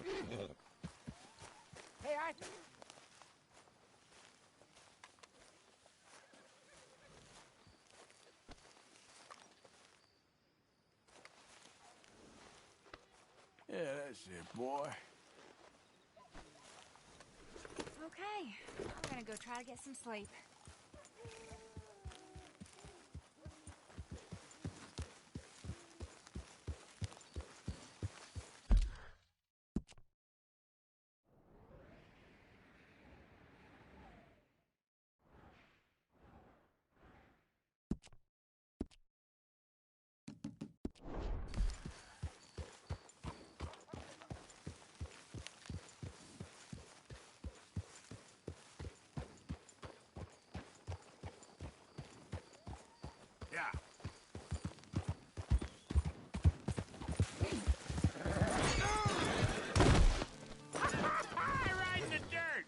Hey, Arthur. Yeah, that's it, boy. Okay, I'm gonna go try to get some sleep. Yeah. Right in the dirt!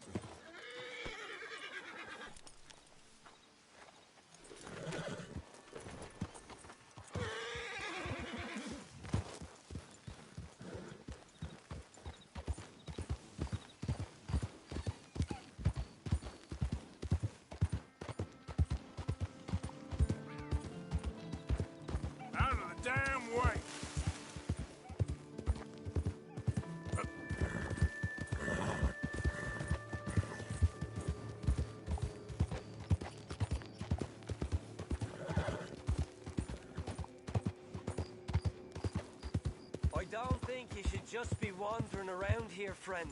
Out of the damn way! I don't think you should just be wandering around here, friend.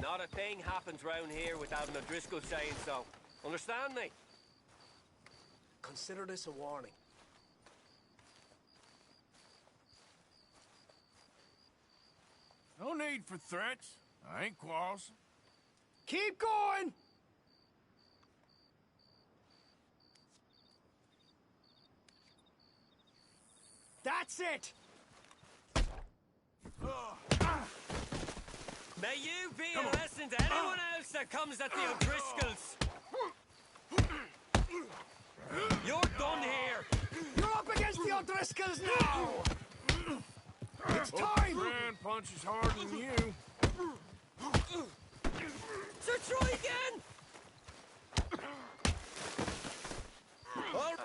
Not a thing happens round here without an O'Driscoll saying so. Understand me? Consider this a warning. No need for threats. I ain't quarrelsome. Keep going! That's it! May you be a lesson to anyone else that comes at the O'Driscolls. You're done here. You're up against the O'Driscolls now! It's time! Grand punches harder than you. So try again! All right.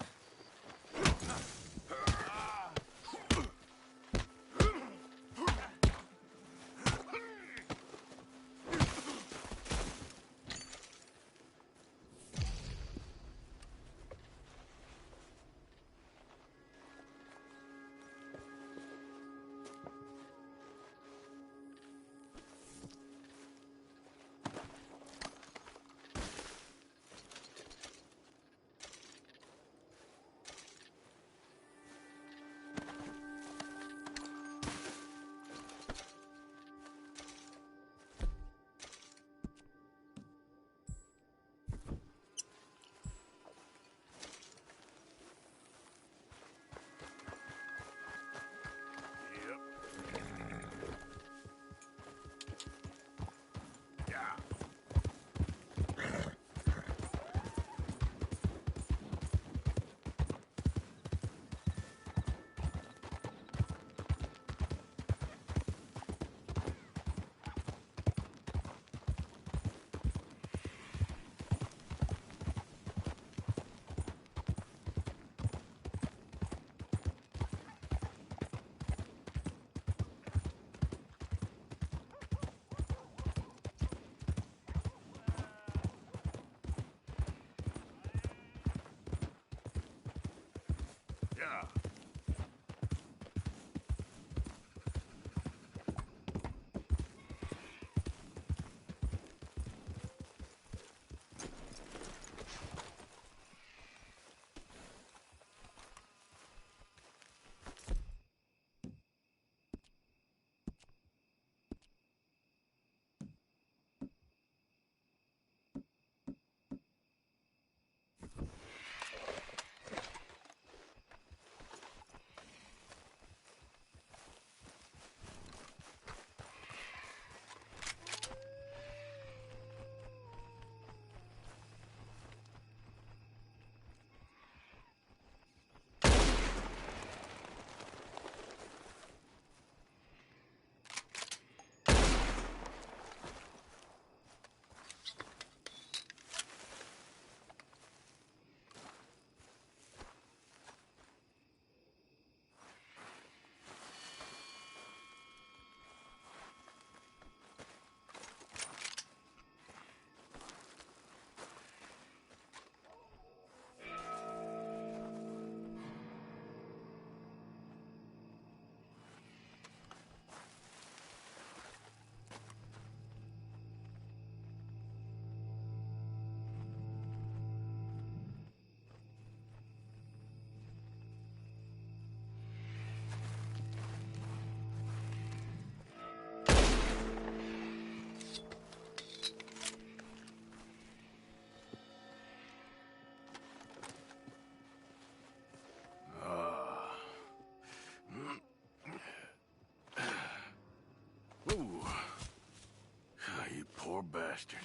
Poor bastard.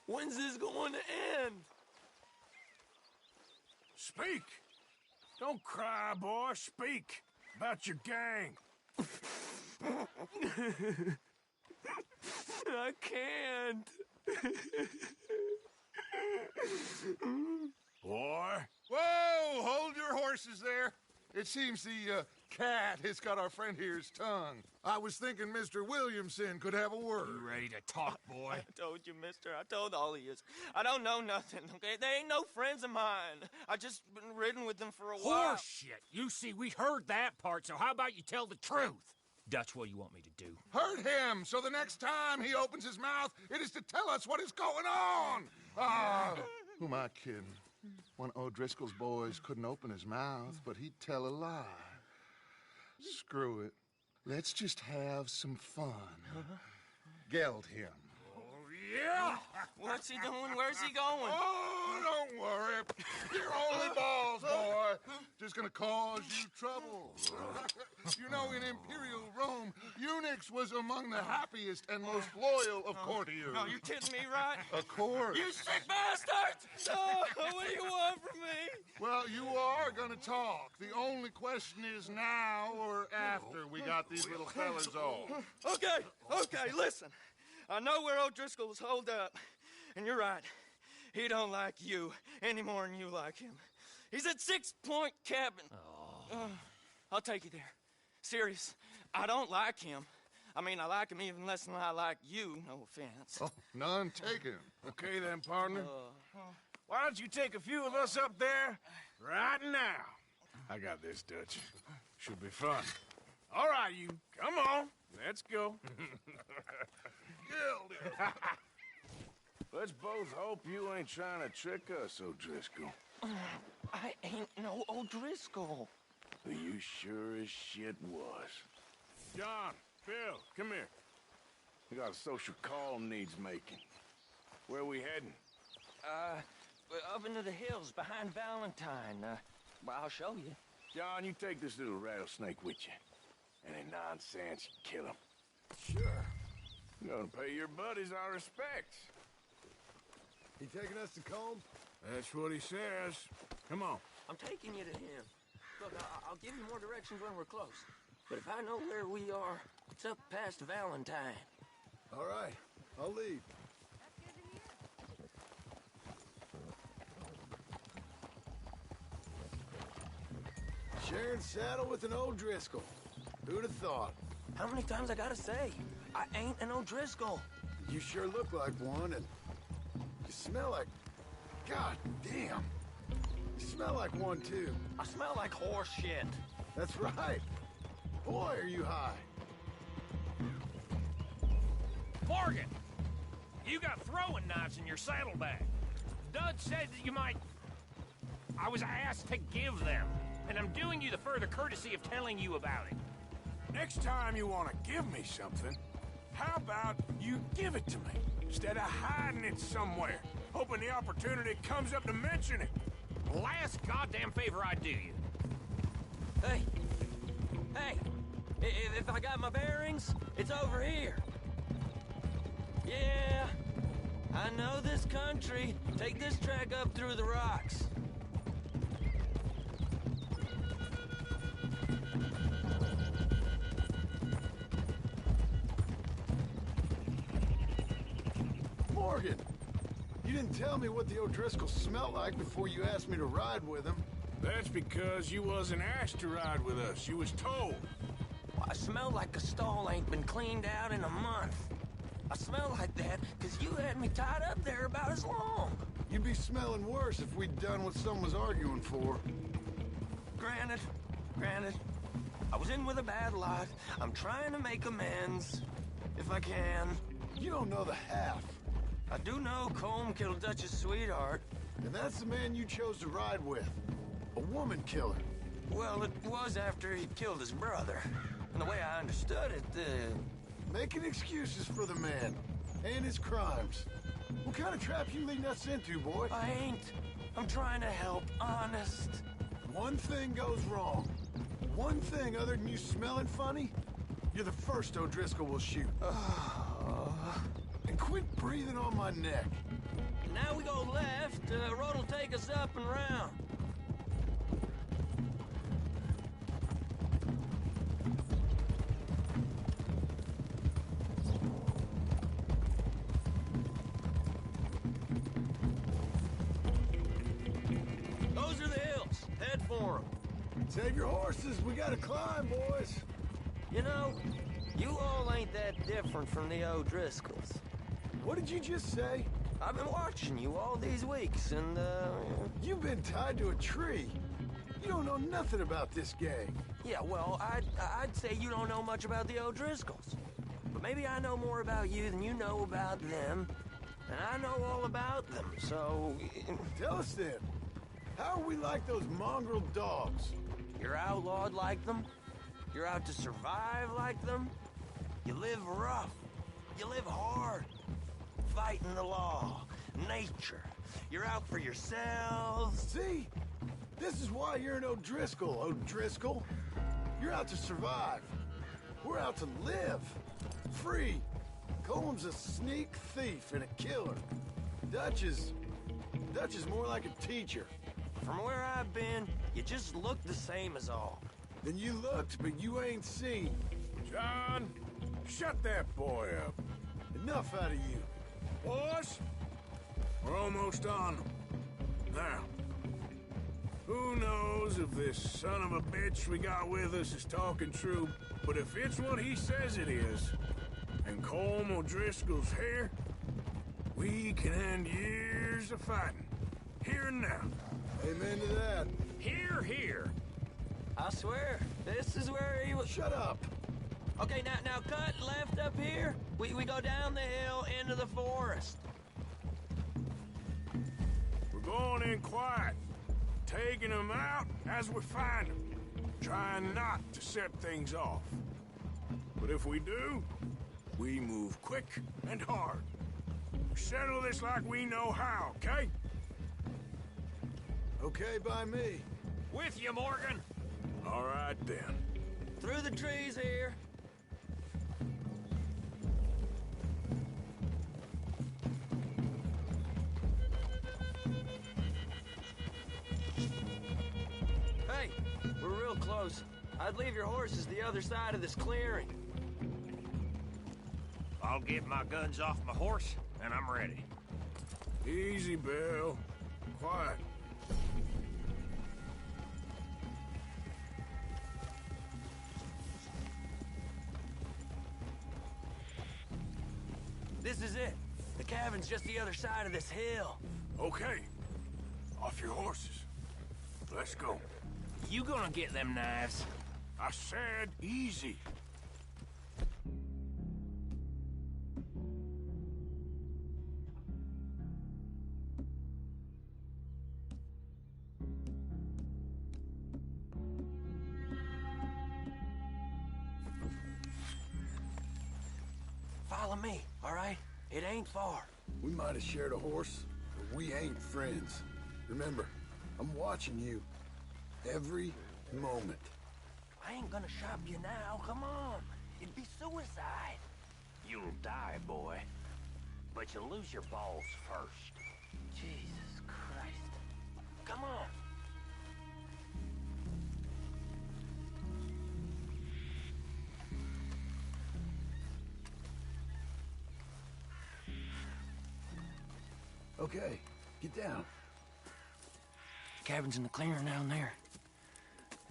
When's this going to end? Speak! Don't cry, boy. Speak about your gang. I can't. Boy. Whoa! Hold your horses there. It seems the cat has got our friend here's tongue. I was thinking Mr. Williamson could have a word. You ready to talk, boy? I told you, mister. I told all of you. I don't know nothing, okay? They ain't no friends of mine. I just been ridden with them for a while. Horseshit! You see, we heard that part, so how about you tell the truth? That's what you want me to do. Hurt him, so the next time he opens his mouth, it is to tell us what is going on. Ah, who am I kidding? One of O'Driscoll's boys couldn't open his mouth, but he'd tell a lie. Screw it. Let's just have some fun. Geld him. Yeah! What's he doing? Where's he going? Oh, don't worry. You're only balls, boy. Just gonna cause you trouble. You know, in Imperial Rome, eunuchs was among the happiest and most loyal of courtiers. No, you kidding me, right? Of course. You sick bastard! Oh, what do you want from me? Well, you are gonna talk. The only question is now or after we got these little fellas off. Okay, listen. I know where O'Driscoll's holed up, and you're right. He don't like you any more than you like him. He's at 6 Point Cabin. I'll take you there. Serious. I don't like him. I mean, I like him even less than I like you, no offense. Oh, none taken. Okay then, partner. Why don't you take a few of us up there right now? I got this, Dutch. Should be fun. All right, you. Come on. Let's go. Let's both hope you ain't trying to trick us, O'Driscoll. I ain't no O'Driscoll. You sure as shit was. John, Phil, come here. We got a social call needs making. Where we heading? Up into the hills behind Valentine. Well, I'll show you. John, you take this little rattlesnake with you. Any nonsense, you kill him. Sure. You're gonna pay your buddies our respects. He taking us to Combe? That's what he says. Come on. I'm taking you to him. Look, I'll give you more directions when we're close. But if I know where we are, it's up past Valentine. All right, I'll leave. Sharing saddle with an O'Driscoll. Who'd have thought? How many times I gotta say? I ain't an O'Driscoll. You sure look like one, and you smell like... God damn. You smell like one, too. I smell like horse shit. That's right. Boy, are you high. Morgan! You got throwing knives in your saddlebag. Dud said that you might... I was asked to give them, and I'm doing you the further courtesy of telling you about it. Next time you want to give me something, how about you give it to me, instead of hiding it somewhere, hoping the opportunity comes up to mention it? Last goddamn favor I do you. Hey! Hey! If I got my bearings, it's over here. Yeah, I know this country. Take this track up through the rocks. Morgan, you didn't tell me what the O'Driscoll smelled like before you asked me to ride with him. That's because you wasn't asked to ride with us. You was told. I smell like a stall ain't been cleaned out in a month. I smell like that because you had me tied up there about as long. You'd be smelling worse if we'd done what someone was arguing for. Granted. I was in with a bad lot. I'm trying to make amends, if I can. You don't know the half. I do know Colm killed Dutch's sweetheart. And that's the man you chose to ride with. A woman killer. Well, it was after he killed his brother. And the way I understood it, Making excuses for the man. And his crimes. What kind of trap you leading us into, boy? I ain't. I'm trying to help, honest. One thing goes wrong. One thing other than you smelling funny, you're the first O'Driscoll will shoot. And quit breathing on my neck. Now we go left, road will take us up and round. Those are the hills. Head for them. Save your horses, we gotta climb, boys. You know, you all ain't that different from the O'Driscolls. What did you just say? I've been watching you all these weeks, and, You've been tied to a tree. You don't know nothing about this gang. yeah, well, I'd say you don't know much about the O'Driscolls. But maybe I know more about you than you know about them. And I know all about them, so... Tell us then, how are we like those mongrel dogs? You're outlawed like them? You're out to survive like them? You live rough. You live hard. Fighting the law. Nature. You're out for yourselves. See? This is why you're an O'Driscoll, O'Driscoll. You're out to survive. We're out to live. Free. Colm's a sneak thief and a killer. Dutch is more like a teacher. From where I've been, you just look the same as all. Then you looked, but you ain't seen. John, shut that boy up. Enough out of you. Boys, we're almost on them. Now, who knows if this son of a bitch we got with us is talking true, but if it's what he says it is, and Colm O'Driscoll's here, we can end years of fighting. Here and now. Amen to that. Here, here. I swear, this is where he was... Shut up. Okay, now cut left up here. We go down the hill into the forest. We're going in quiet, taking them out as we find them, trying not to set things off. But if we do, we move quick and hard. We settle this like we know how, okay? Okay by me. With you, Morgan. All right, then. Through the trees here. Hey, we're real close. I'd leave your horses the other side of this clearing. I'll get my guns off my horse, and I'm ready. Easy, Bill. Quiet. This is it. The cabin's just the other side of this hill. Okay. Off your horses. Let's go. You gonna get them knives? I said easy. Follow me, all right? It ain't far. We might have shared a horse, but we ain't friends. Remember, I'm watching you. Every moment. I ain't gonna shop you now, come on. It'd be suicide. You'll die, boy. But you'll lose your balls first. Jesus Christ. Come on. Okay, get down. Cabin's in the clearing down there.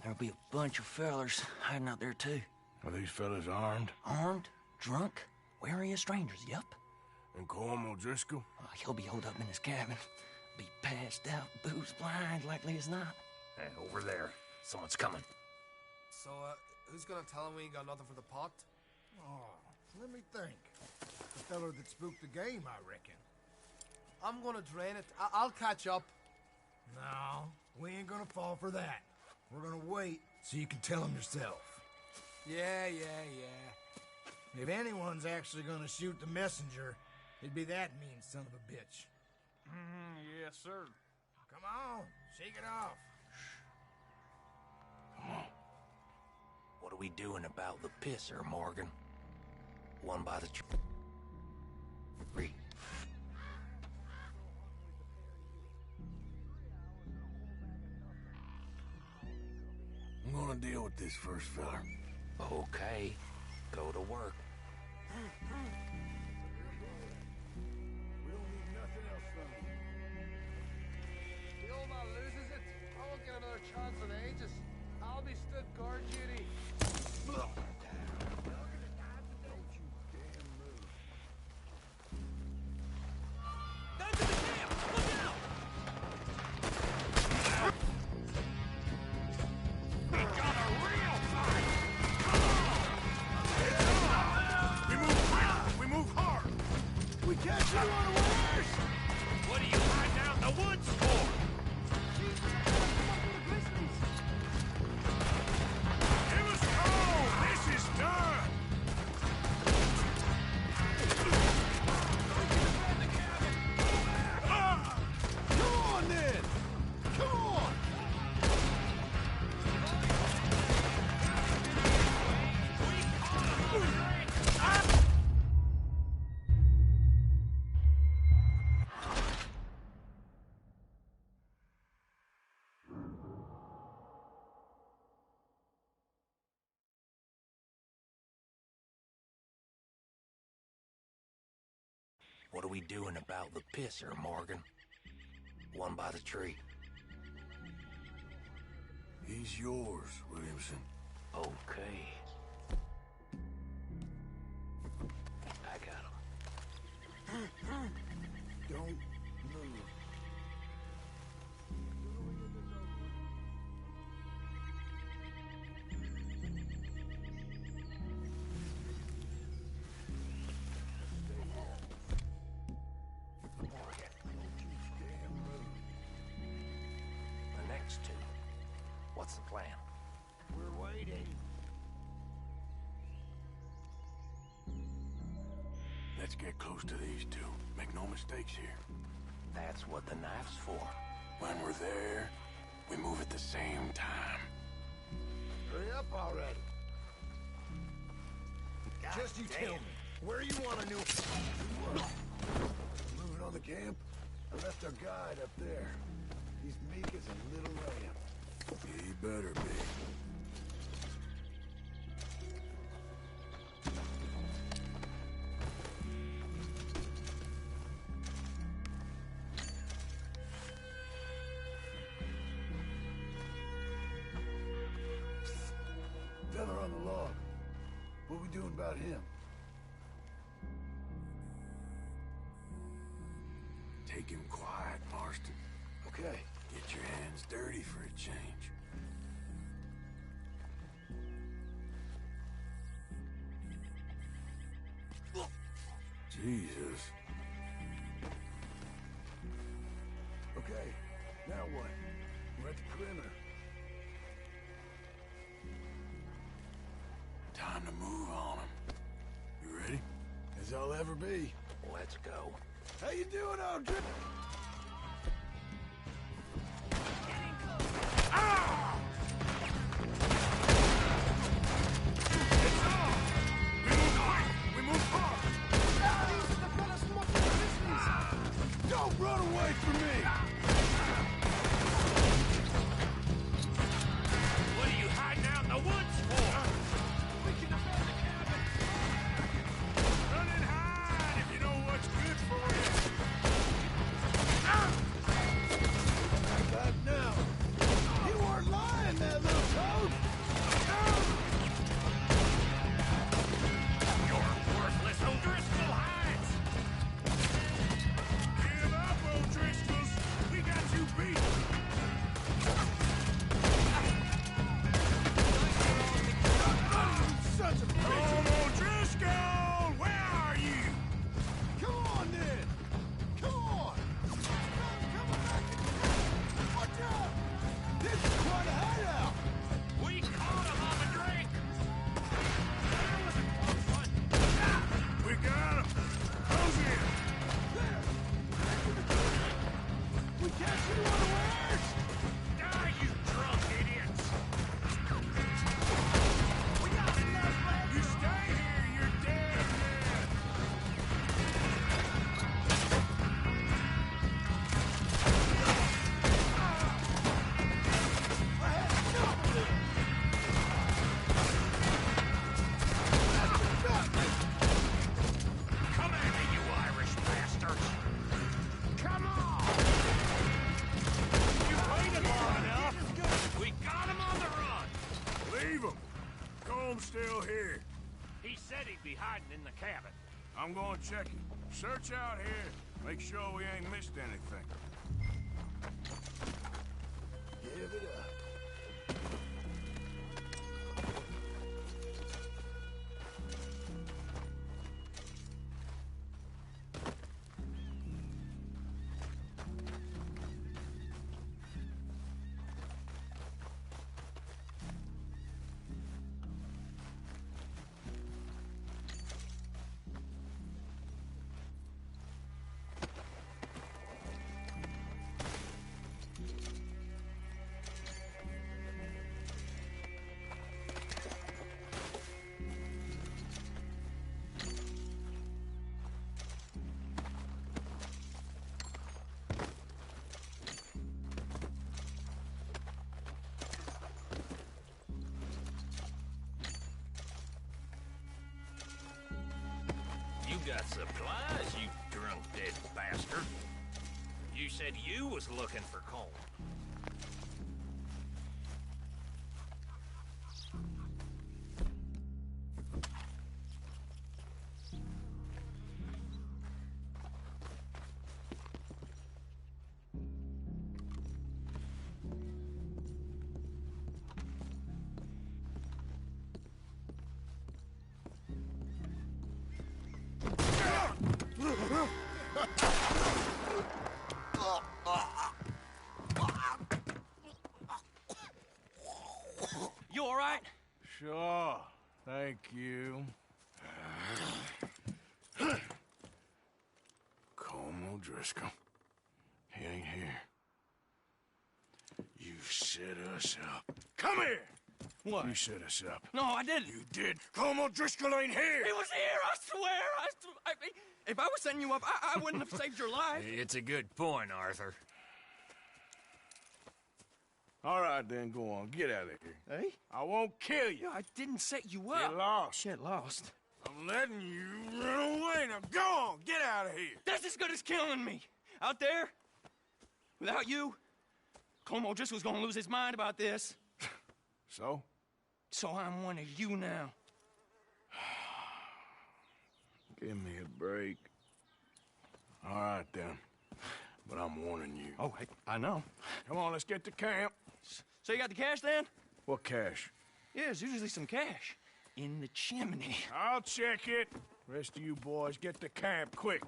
There'll be a bunch of fellers hiding out there, too. Are these fellas armed? Armed, drunk, wary of strangers, yup. And Colm O'Driscoll? He'll be holed up in his cabin. Be passed out, booze blind, likely as not. Hey, over there. Someone's coming. So, who's gonna tell him we ain't got nothing for the pot? Oh, let me think. The feller that spooked the game, I reckon. I'm gonna drain it. I'll catch up. No, we ain't gonna fall for that. We're gonna wait so you can tell him yourself. Yeah. If anyone's actually gonna shoot the messenger, it'd be that mean son of a bitch. Yes, sir. Come on, shake it off. What are we doing about the pisser, Morgan? One by the tree. I'm gonna deal with this first fella. Okay, go to work. We don't need nothing else from you. The old man loses it. I won't get another chance in ages. I'll be stood guard duty. What are you hiding out in the woods for? Give us home! This is done! Come on, then! Come on! What are we doing about the pisser, Morgan? One by the tree. He's yours, Williamson. Okay. I got him. Don't move. The next two. What's the plan? We're waiting. Let's get close to these two. Make no mistakes here. That's what the knife's for. When we're there, we move at the same time. Hurry up already. Just you tell me, where you want a new... Moving on the camp? I left our guide up there. He's meek as a little lamb. He better be. doing about him? Take him quiet, Marston. Okay. Get your hands dirty for a change. Jesus. Okay, now what? We're at the perimeter. Time to move on him. You ready? As I'll ever be. Let's go. How you doing, Audrey? Don't run away from me! What are you hiding out in the woods for? We can defend the cabin. Run and hide if you know what's good for you. How about now? You weren't lying, that little toad! You're worthless O'Driscoll hides! Give up, O'Driscolls. We got you beat. Sons of bitches! Come, O'Driscoll! Where are you? Come on, then! Come on! Come back! Watch out! This is quite a hideout! We caught him on the drink! That was a close one! We got him. Close in. There! We catch you unawares! Die, you drunk idiots! You stay here. You're dead man. I had enough of it! Come at me, you Irish bastards! Come on! You waited long enough! We got him on the run! Leave him. Comb's still here. He said he'd be hiding in the cabin. I'm going to check it. Search out here. Make sure we ain't missed anything. Give it up. You got supplies, you drunk dead bastard. You said you was looking for Colm. You all right? Sure. Thank you. Colm O'Driscoll. He ain't here. You set us up. Come here! What? You set us up. No, I didn't. You did. Colm O'Driscoll ain't here! He was here, I swear! If I was setting you up, I wouldn't have saved your life. It's a good point, Arthur. All right, then, go on. Get out of here. Hey? I won't kill you. I didn't set you up. Get lost. Get lost. I'm letting you run away. Now go on. Get out of here. That's as good as killing me. Out there, without you, Colm O'Driscoll's gonna lose his mind about this. So? So I'm one of you now. Give me a break. All right, then. But I'm warning you. Oh, hey, I know. Come on, let's get to camp. So you got the cash then? What cash? Yeah, there's usually some cash in the chimney. I'll check it. Rest of you boys, get to camp, quick.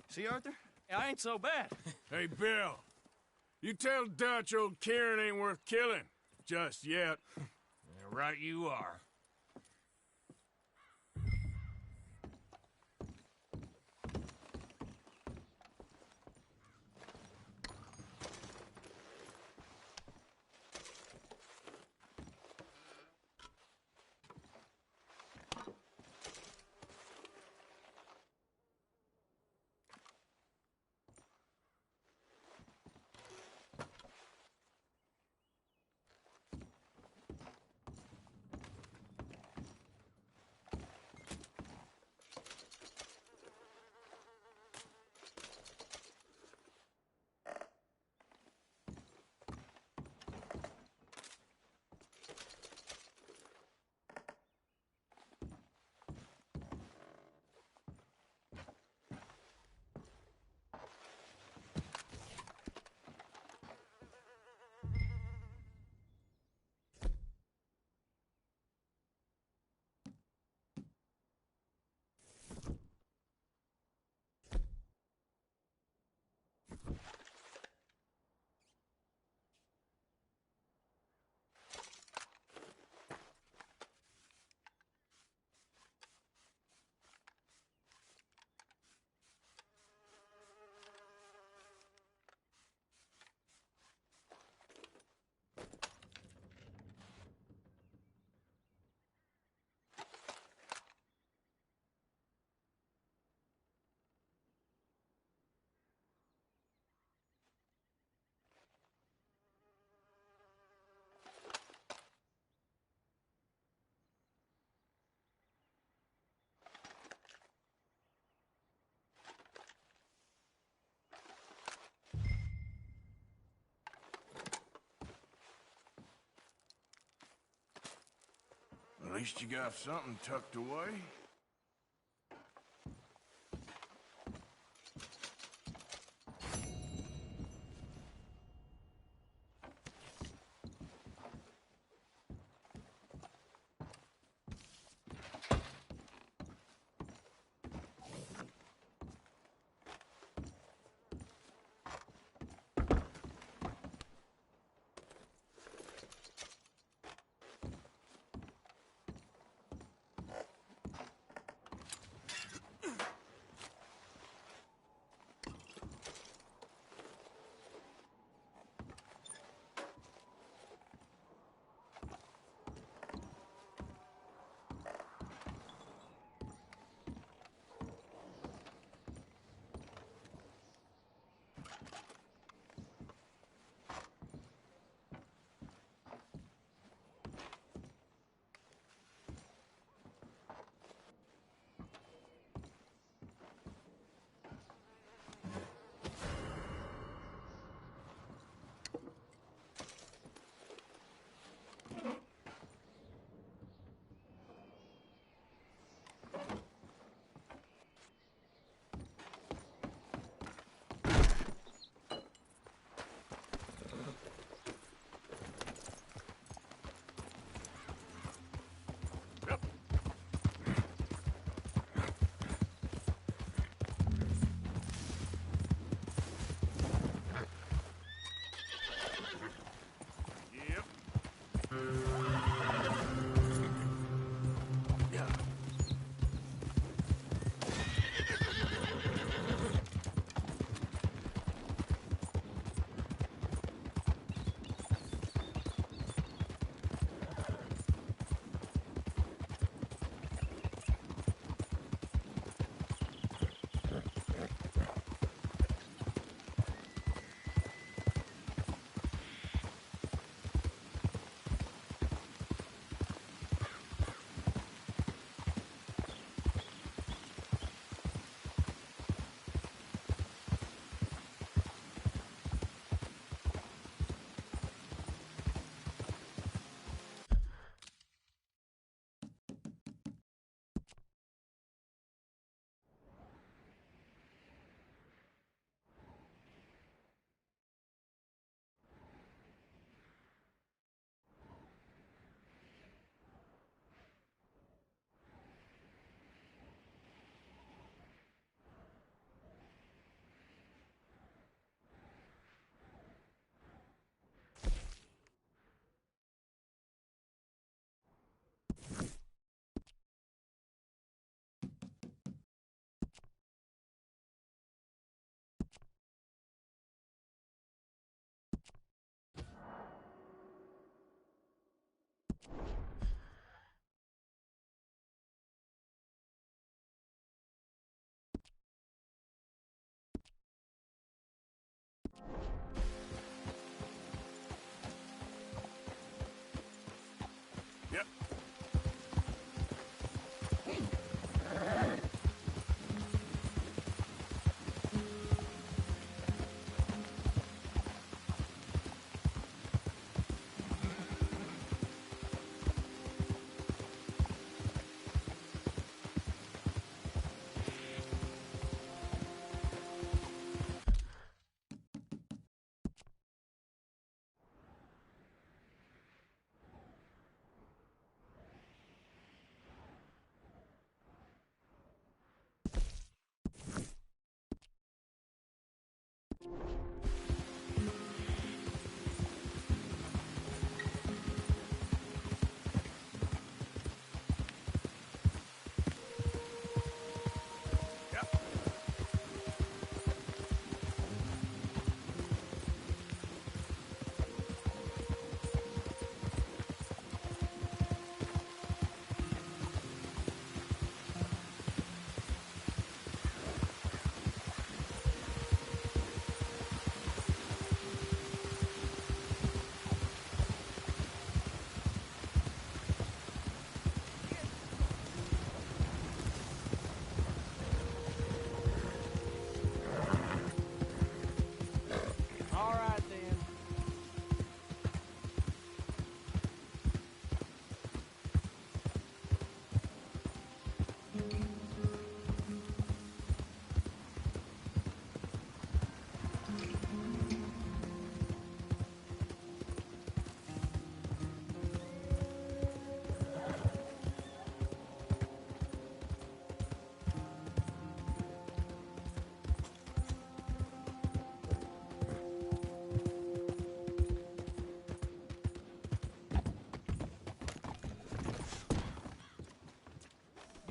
See, Arthur? I ain't so bad. Hey, Bill. You tell Dutch old Kieran ain't worth killing. Just yet. Yeah, right you are. At least you got something tucked away.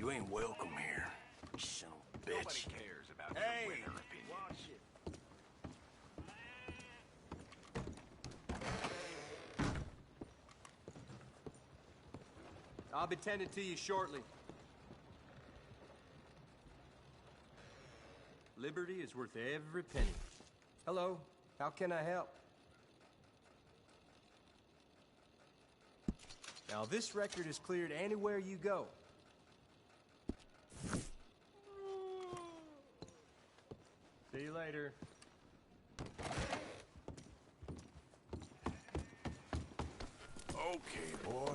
You ain't welcome here, you son of a bitch. Nobody cares about Hey, your winter opinions. watch it. I'll be tending to you shortly. Liberty is worth every penny. Hello, how can I help? Now, this record is cleared anywhere you go. See you later. Okay, boy.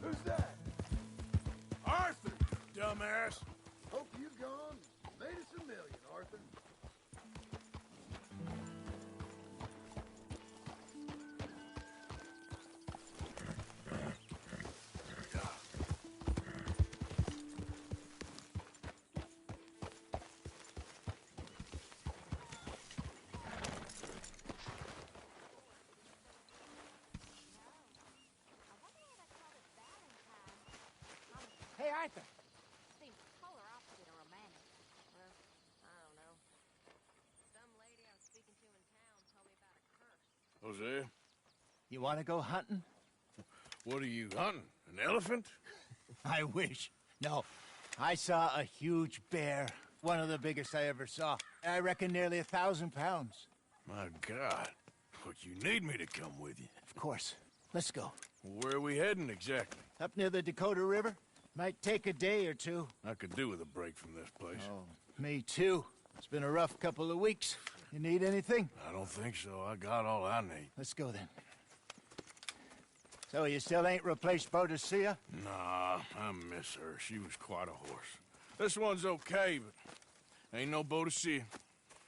Who's that? Arthur, dumbass. Hope you gone. Made us a million, Arthur. Hey, Arthur. Seems polar opposite of romantic. Well, I don't know. Some lady I was speaking to in town told me about a curse. Hosea, You want to go hunting? what are you hunting? An elephant? I wish. No. I saw a huge bear. One of the biggest I ever saw. I reckon nearly 1,000 pounds. My God. But you need me to come with you. Of course. Let's go. Where are we heading exactly? Up near the Dakota River. Might take a day or two. I could do with a break from this place. Oh, me too. It's been a rough couple of weeks. You need anything? I don't think so. I got all I need. Let's go then. So you still ain't replaced Boadicea? Nah, I miss her. She was quite a horse. This one's okay, but ain't no Boadicea.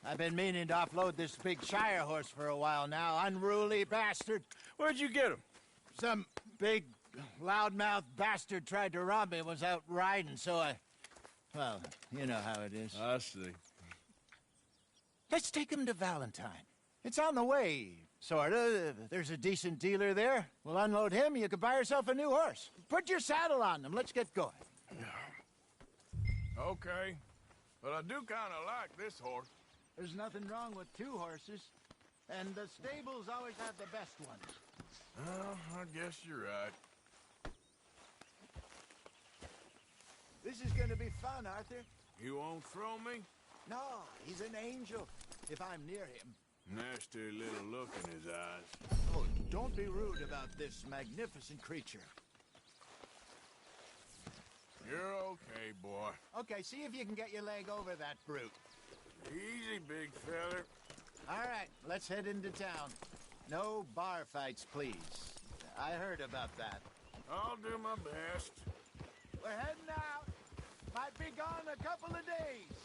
I've been meaning to offload this big Shire horse for a while now. Unruly bastard. Where'd you get him? Some big, loudmouth bastard tried to rob me, was out riding, so I... Well, you know how it is. I see. Let's take him to Valentine. It's on the way, sorta. There's a decent dealer there. We'll unload him, you can buy yourself a new horse. Put your saddle on him, let's get going. Okay, but I do kind of like this horse. There's nothing wrong with two horses, and the stables always have the best ones. Well, I guess you're right. This is gonna be fun, Arthur. You won't throw me? No, he's an angel, if I'm near him. Nasty little look in his eyes. Oh, don't be rude about this magnificent creature. You're okay, boy. Okay, see if you can get your leg over that brute. Easy, big feller. All right, let's head into town. No bar fights, please. I heard about that. I'll do my best. We're heading out. Might be gone a couple of days.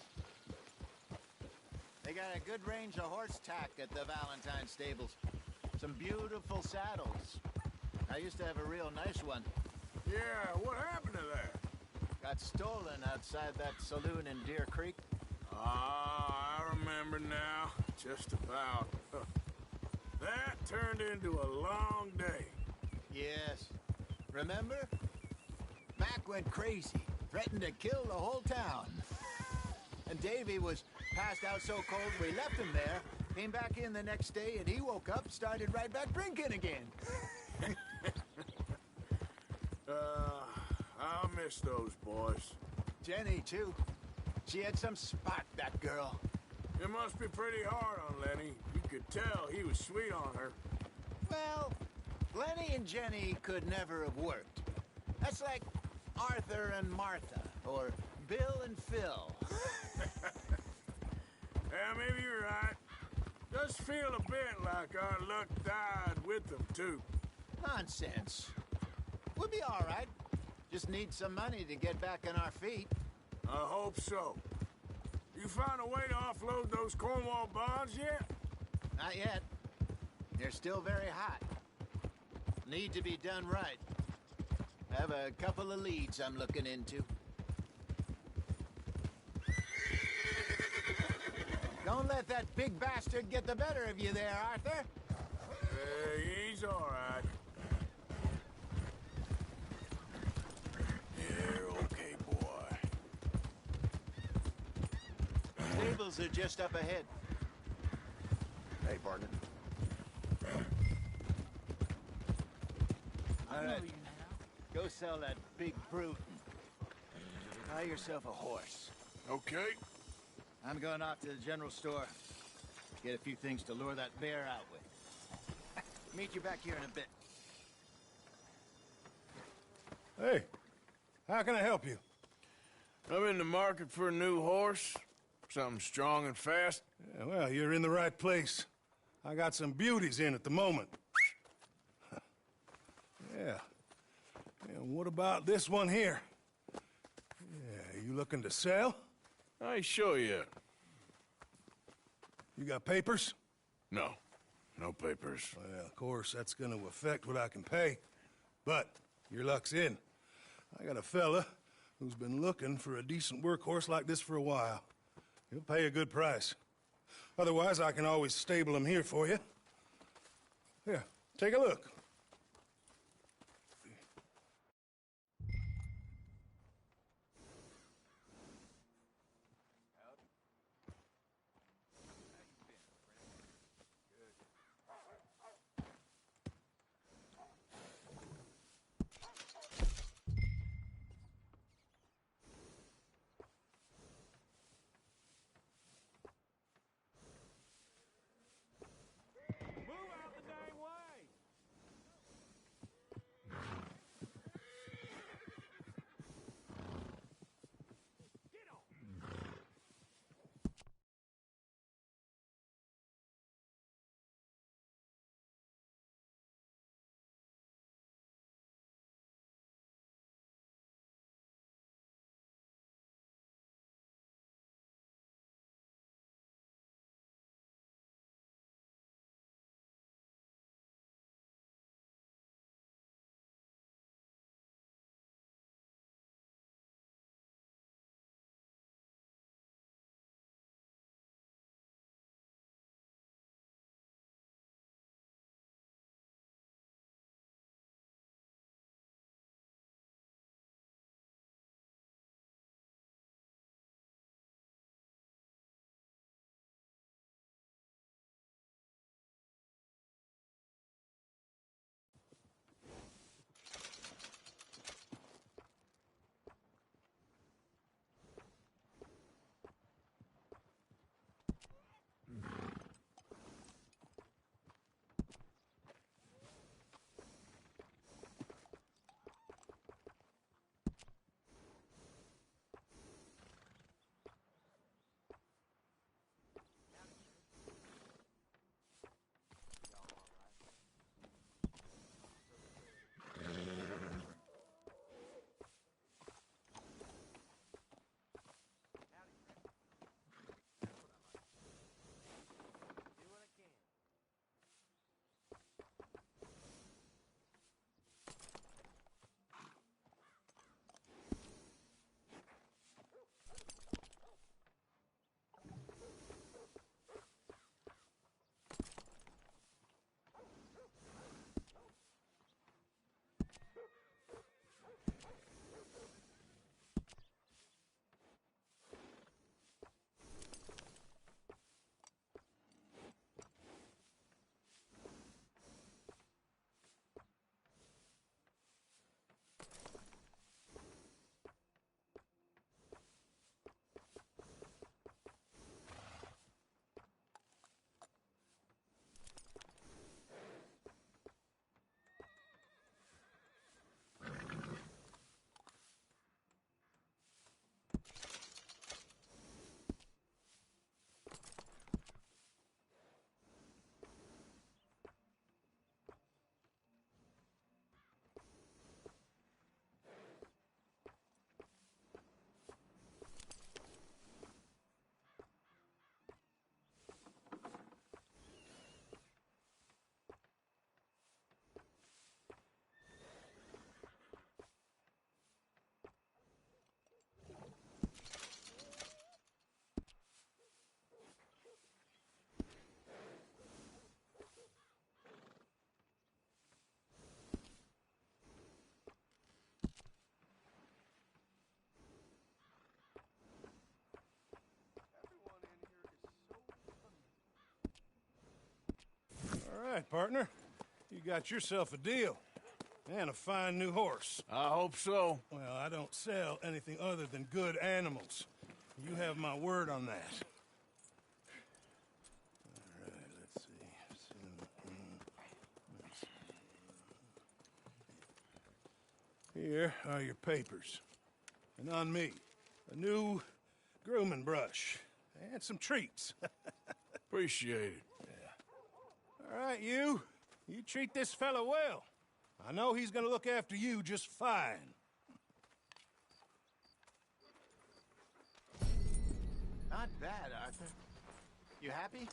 They got a good range of horse tack at the Valentine stables. Some beautiful saddles. I used to have a real nice one. Yeah, what happened to that? Got stolen outside that saloon in Deer Creek. Ah, I remember now. Just about. That turned into a long day. Yes. Remember? Mac went crazy, threatened to kill the whole town. And Davy was passed out so cold we left him there, came back in the next day, and he woke up, started right back drinking again. I'll miss those boys. Jenny, too. She had some spot, that girl. It must be pretty hard on Lenny. You could tell he was sweet on her. Well, Lenny and Jenny could never have worked. That's like Arthur and Martha, or Bill and Phil. Yeah, maybe you're right. Does feel a bit like our luck died with them, too. Nonsense. We'll be all right. Just need some money to get back on our feet. I hope so. You found a way to offload those Cornwall bonds yet? Not yet. They're still very hot. Need to be done right. I have a couple of leads I'm looking into. Don't let that big bastard get the better of you there, Arthur. He's all right. You're okay, boy. Stables are just up ahead. Hey, partner. All right. Go sell that big brute. Buy yourself a horse. Okay. I'm going off to the general store. Get a few things to lure that bear out with. Meet you back here in a bit. Hey, how can I help you? I'm in the market for a new horse. Something strong and fast. Yeah, well, you're in the right place. I got some beauties in at the moment. Yeah. And what about this one here? Yeah, you looking to sell? I show you. You got papers? No. No papers. Well, of course, that's gonna affect what I can pay. But your luck's in. I got a fella who's been looking for a decent workhorse like this for a while. He'll pay a good price. Otherwise, I can always stable him here for you. Here, take a look. right, partner. You got yourself a deal. And a fine new horse. I hope so. Well, I don't sell anything other than good animals. You have my word on that. All right, let's see. Here are your papers. And on me, a new grooming brush. And some treats. Appreciate it. Yeah. All right, you. You treat this fella well. I know he's gonna look after you just fine. Not bad, Arthur. You happy?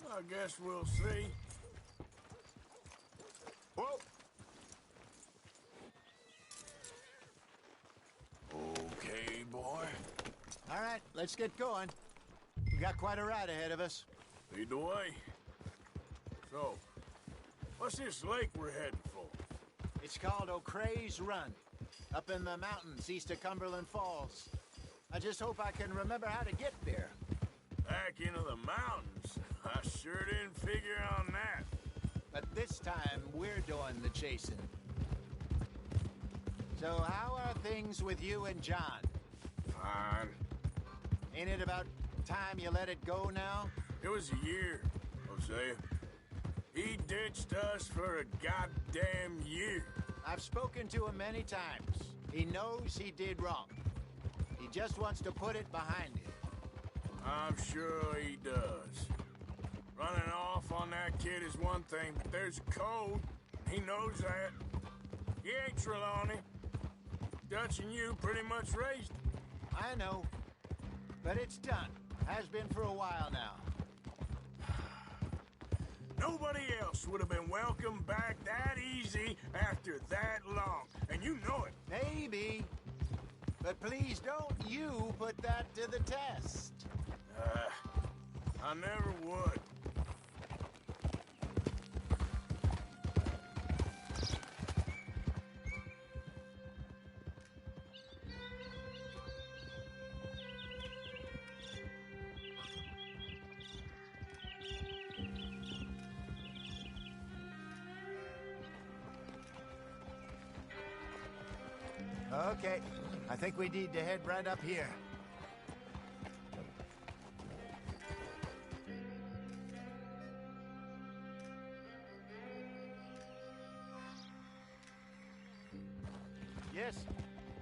I guess we'll see. Whoa! Okay, boy. All right, let's get going. We got quite a ride ahead of us. Lead the way. So, what's this lake we're heading for? It's called O'Creagh's Run, up in the mountains east of Cumberland Falls. I just hope I can remember how to get there. Back into the mountains? I sure didn't figure on that. But this time, we're doing the chasing. So how are things with you and John? Fine. Ain't it about time you let it go now? It was a year, Hosea. He ditched us for a goddamn year. I've spoken to him many times. He knows he did wrong. He just wants to put it behind him. I'm sure he does. Running off on that kid is one thing, but there's a code. He knows that. He ain't Trelawney. Dutch and you pretty much raised him. I know. But it's done. Has been for a while now. Nobody else would have been welcomed back that easy after that long. And you know it. Maybe. But please don't you put that to the test. I never would. Okay, I think we need to head right up here. Yes,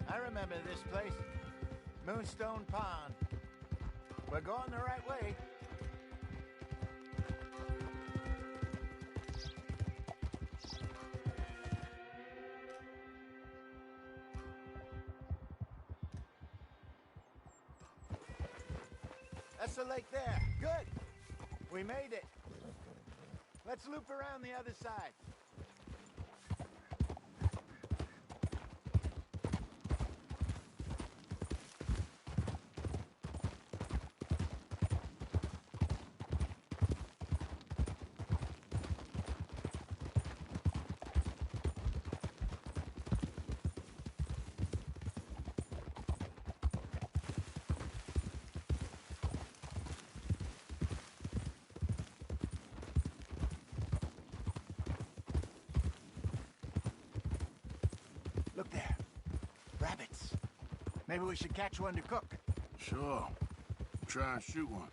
I remember this place. Moonstone Pond. We're going the right way. That's the lake there. Good. We made it. Let's loop around the other side. Look there. Rabbits. Maybe we should catch one to cook. Sure. Try and shoot one.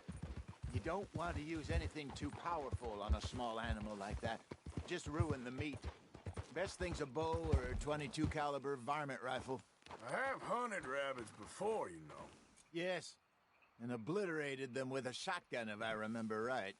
You don't want to use anything too powerful on a small animal like that. Just ruin the meat. Best thing's a bow or a 22 caliber varmint rifle. I have hunted rabbits before, you know. Yes. And obliterated them with a shotgun, if I remember right.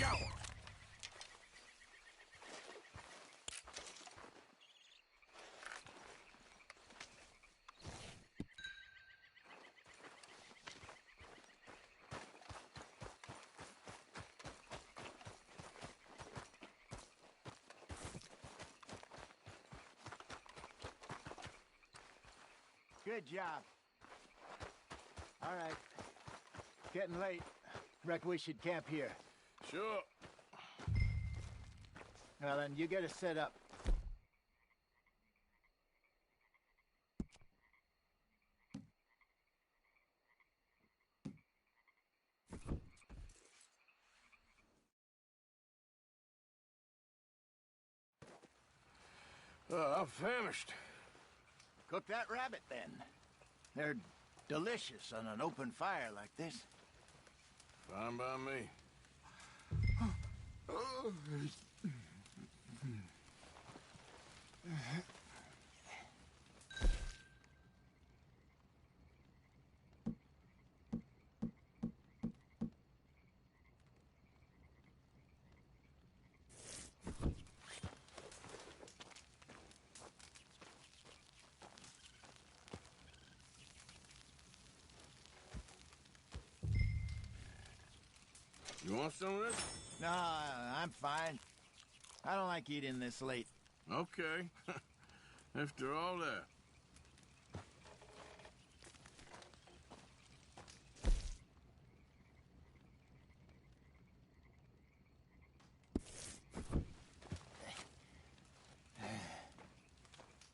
go! Good job. All right. Getting late. Reckon we should camp here. Sure. Well, then, you get us set up. I'm famished. Cook that rabbit, then. They're delicious on an open fire like this. Fine by me. You want some of this? No, I'm fine. I don't like eating this late. Okay. After all that.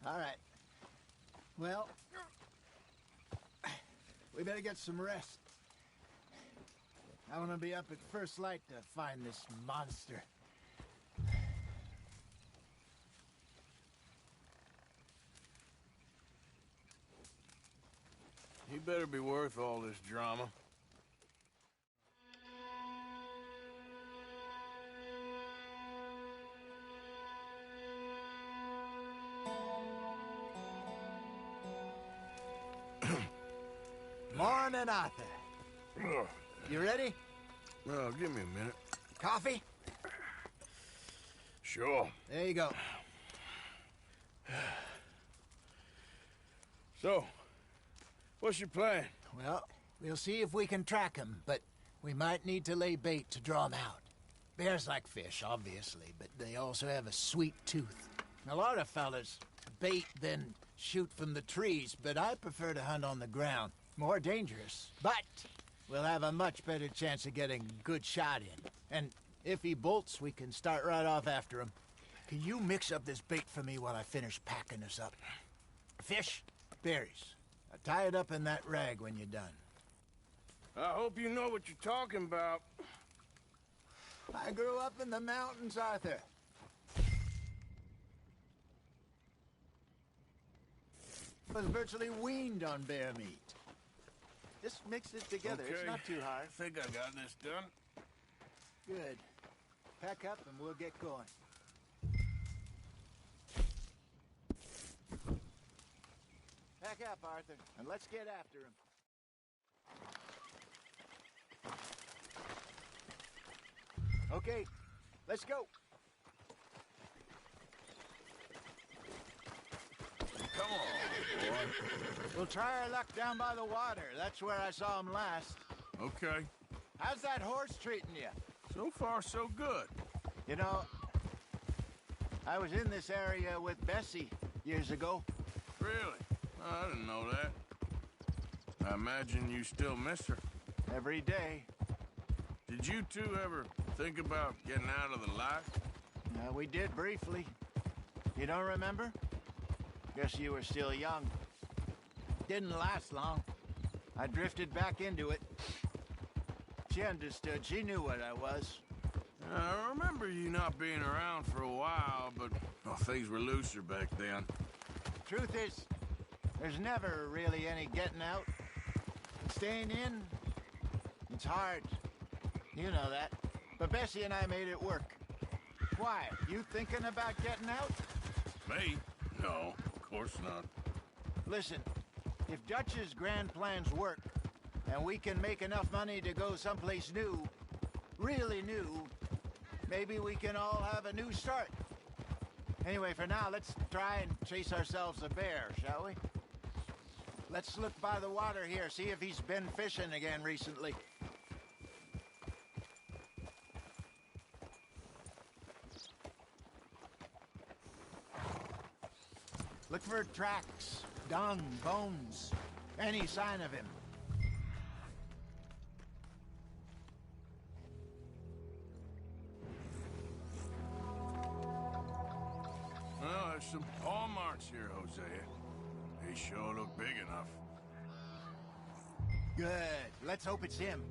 All right. Well, we better get some rest. I want to be up at first light to find this monster. He better be worth all this drama. Morning, Arthur. You ready? Well, give me a minute. Coffee? Sure. There you go. So, what's your plan? Well, we'll see if we can track him, but we might need to lay bait to draw him out. Bears like fish, obviously, but they also have a sweet tooth. A lot of fellas bait, then shoot from the trees, but I prefer to hunt on the ground. More dangerous, but we'll have a much better chance of getting a good shot in. And if he bolts, we can start right off after him. Can you mix up this bait for me while I finish packing this up? Fish, berries. Tie it up in that rag when you're done. I hope you know what you're talking about. I grew up in the mountains, Arthur. Was virtually weaned on bear meat. Just mix it together. Okay. It's not too hard. I think I got this done. Good. Pack up and we'll get going. Pack up, Arthur, and let's get after him. Okay, let's go. Come on, boy. We'll try our luck down by the water. That's where I saw him last. Okay. How's that horse treating you? So far, so good. You know, I was in this area with Bessie years ago. Really? I didn't know that. I imagine you still miss her. Every day. Did you two ever think about getting out of the life? We did briefly. You don't remember? Guess you were still young. Didn't last long. I drifted back into it. She understood. She knew what I was. I remember you not being around for a while, but well, things were looser back then. Truth is, there's never really any getting out. Staying in, it's hard. You know that. But Bessie and I made it work. Why? You thinking about getting out? Me? No, of course not. Listen, if Dutch's grand plans work, and we can make enough money to go someplace new, really new, maybe we can all have a new start. Anyway, for now, let's try and chase ourselves a bear, shall we? Let's look by the water here, see if he's been fishing again recently. Look for tracks, dung, bones, any sign of him. Well, there's some paw marks here, Hosea. They sure look big enough. Good. Let's hope it's him.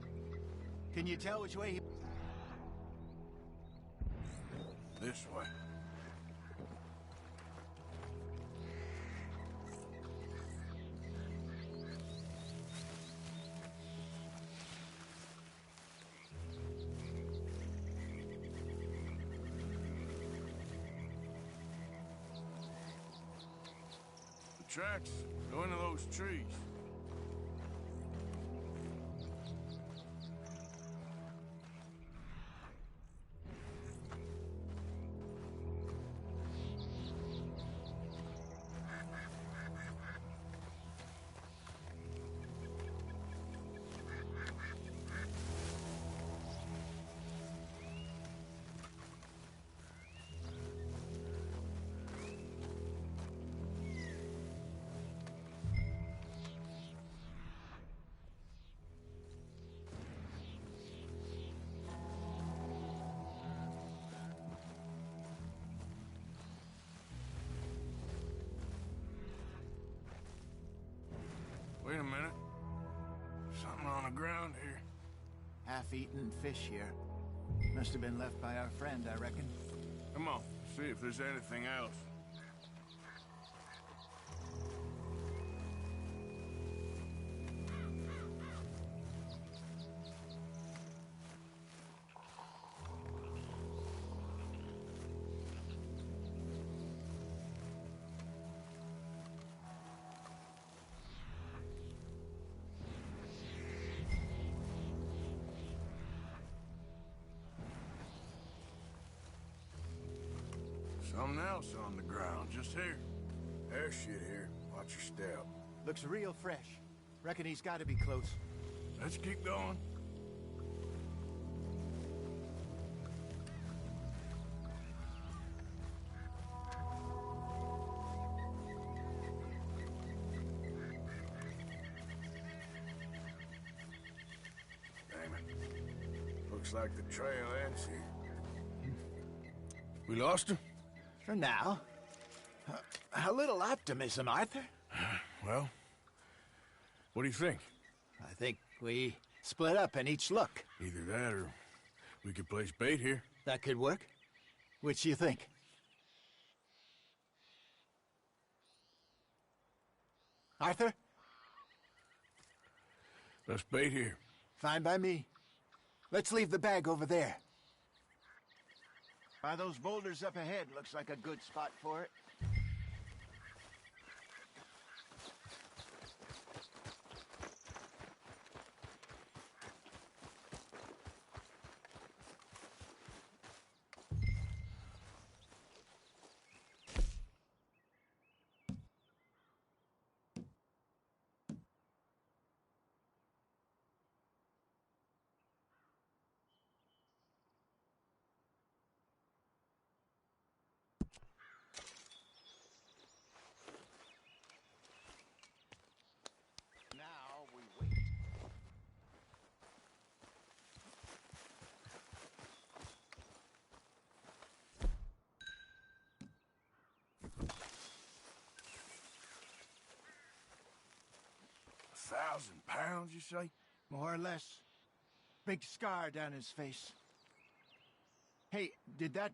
Can you tell which way he... This way. Tracks go into those trees. Wait a minute. Something on the ground here. Half-eaten fish here. Must have been left by our friend, I reckon. Come on, see if there's anything else. Something else on the ground, just here. There's shit here. Watch your step. Looks real fresh. Reckon he's got to be close. Let's keep going. Damn it. Looks like the trail ends here. We lost him? For now. A little optimism, Arthur. Well, what do you think? I think we split up and each look. Either that or we could place bait here. That could work. Which you think? Arthur? Let's bait here. Fine by me. Let's leave the bag over there. By those boulders up ahead, looks like a good spot for it. Now we wait. £1,000, you say? More or less. Big scar down his face. Hey, did that...